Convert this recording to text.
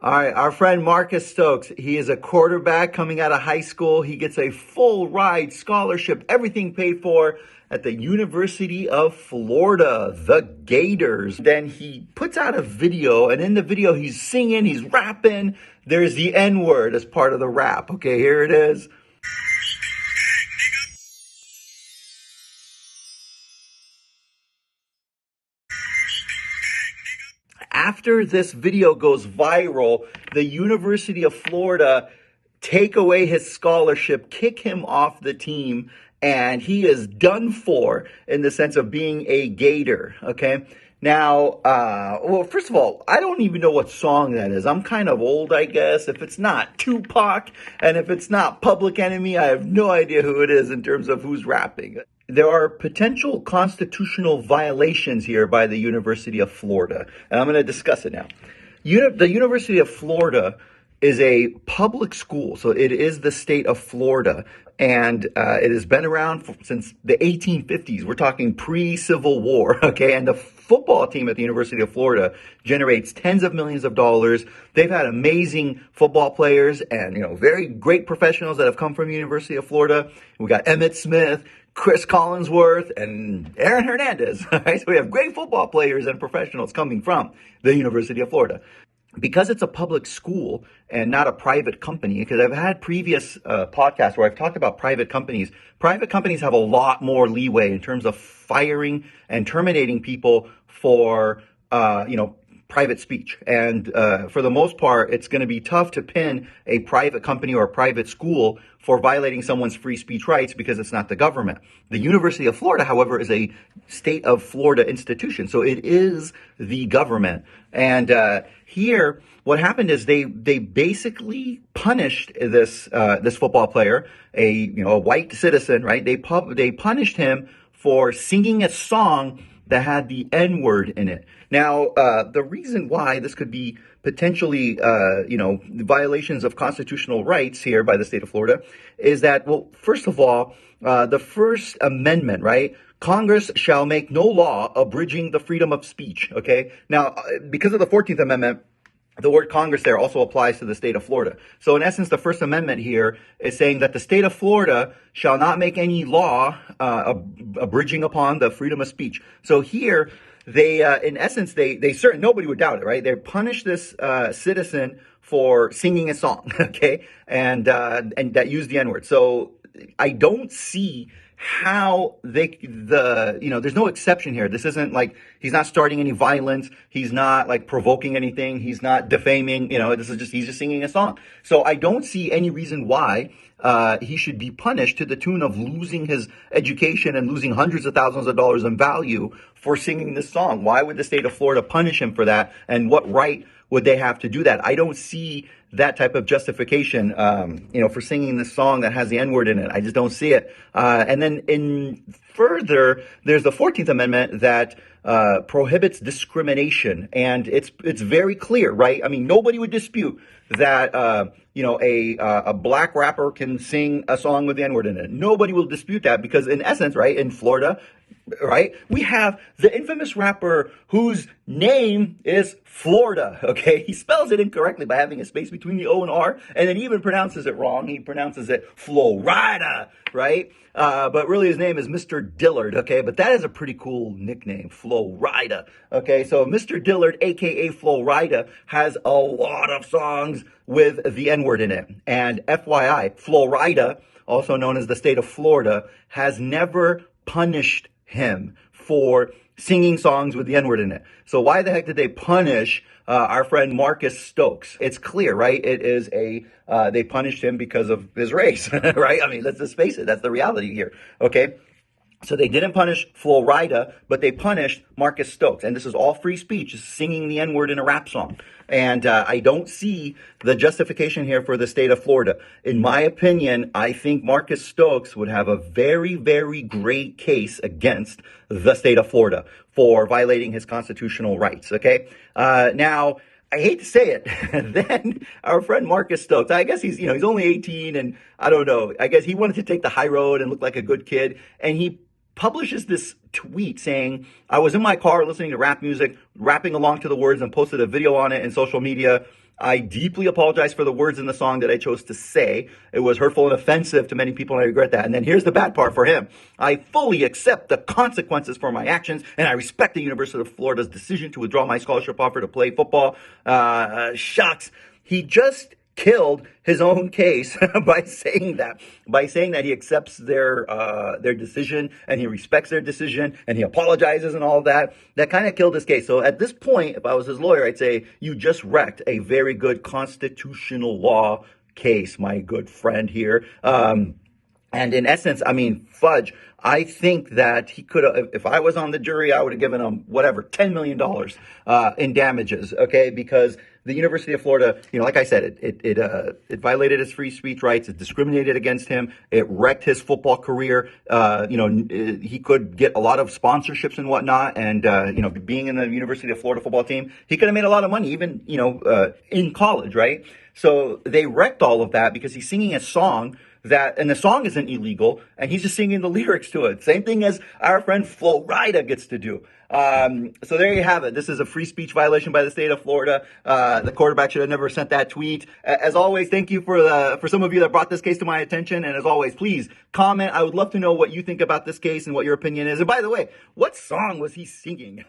All right, our friend Marcus Stokes, he is a quarterback coming out of high school. He gets a full ride scholarship, everything paid for at the University of Florida, the Gators. Then he puts out a video, and in the video he's singing, he's rapping. There's the N-word as part of the rap. Okay, here it is. After this video goes viral, the University of Florida take away his scholarship, kick him off the team, and he is done for in the sense of being a Gator, okay? Now, well, first of all, I don't even know what song that is. I'm kind of old, I guess. If it's not Tupac and if it's not Public Enemy, I have no idea who it is in terms of who's rapping. There are potential constitutional violations here by the University of Florida, and I'm going to discuss it now. The University of Florida is a public school, so it is the state of Florida, and it has been around since the 1850s. We're talking pre-Civil War, okay? And the football team at the University of Florida generates tens of millions of dollars. They've had amazing football players and, very great professionals that have come from the University of Florida. We got Emmitt Smith, Chris Collinsworth, and Aaron Hernandez. Right? So we have great football players and professionals coming from the University of Florida. Because it's a public school and not a private company, because I've had previous podcasts where I've talked about private companies. Private companies have a lot more leeway in terms of firing and terminating people for, private speech. And for the most part, it's going to be tough to pin a private company or a private school for violating someone's free speech rights because it's not the government. The University of Florida, however, is a state of Florida institution. So it is the government. And here, what happened is they basically punished this football player, a white citizen, right? They punished him for singing a song that had the N-word in it. Now, the reason why this could be potentially, violations of constitutional rights here by the state of Florida is that, well, first of all, the First Amendment, right? Congress shall make no law abridging the freedom of speech, okay? Now, because of the 14th Amendment, the word Congress there also applies to the state of Florida. So in essence, the First Amendment here is saying that the state of Florida shall not make any law abridging upon the freedom of speech. So here, they, in essence, nobody would doubt it, right? They punish this citizen for singing a song, okay, and that used the N-word. So I don't see how there's no exception here. This isn't like he's not starting any violence. He's not like provoking anything. He's not defaming. He's just singing a song. So I don't see any reason why he should be punished to the tune of losing his education and losing hundreds of thousands of dollars in value for singing this song. Why would the state of Florida punish him for that? And what right would they have to do that? I don't see that type of justification, for singing this song that has the N-word in it. I just don't see it. And then further, there's the 14th Amendment that prohibits discrimination. And it's very clear, right? I mean, nobody would dispute that, a black rapper can sing a song with the N-word in it. Nobody will dispute that because in essence, right, in Florida, right, we have the infamous rapper whose name is Florida, okay? He spells it incorrectly by having a space between the O and R, and then he even pronounces it wrong. He pronounces it Florida, right? But really his name is Mr. Dillard, okay? But that is a pretty cool nickname, Florida, okay? So Mr. Dillard, a.k.a. Florida, has a lot of songs with the N-word in it. And FYI, Florida, also known as the state of Florida, has never punished him for singing songs with the N-word in it. So why the heck did they punish our friend Marcus Stokes? It's clear, right? It is they punished him because of his race, right? I mean, let's just face it. That's the reality here, okay? So they didn't punish Florida, but they punished Marcus Stokes. And this is all free speech, just singing the N-word in a rap song. And I don't see the justification here for the state of Florida. In my opinion, I think Marcus Stokes would have a very, very great case against the state of Florida for violating his constitutional rights, okay? Now, I hate to say it, then our friend Marcus Stokes, I guess he's only 18 and I don't know, I guess he wanted to take the high road and look like a good kid. And he publishes this tweet saying, I was in my car listening to rap music, rapping along to the words and posted a video on it in social media. I deeply apologize for the words in the song that I chose to say. It was hurtful and offensive to many people, and I regret that. And then here's the bad part for him. I fully accept the consequences for my actions, and I respect the University of Florida's decision to withdraw my scholarship offer to play football. Shucks. He just killed his own case by saying that he accepts their decision and he respects their decision and he apologizes and all of that. That kind of killed his case. So at this point, if I was his lawyer, I'd say you just wrecked a very good constitutional law case, my good friend here. And in essence, I mean, fudge, I think that he could have, if I was on the jury, I would have given him whatever, $10 million in damages, okay? Because the University of Florida, like I said, it violated his free speech rights. It discriminated against him. It wrecked his football career. He could get a lot of sponsorships and whatnot. And, being in the University of Florida football team, he could have made a lot of money, even, in college, right? So they wrecked all of that because he's singing a song and the song isn't illegal, and he's just singing the lyrics to it. Same thing as our friend Florida gets to do. So there you have it. This is a free speech violation by the state of Florida. The quarterback should have never sent that tweet. As always, thank you for some of you that brought this case to my attention. And as always, please comment. I would love to know what you think about this case and what your opinion is. And by the way, what song was he singing?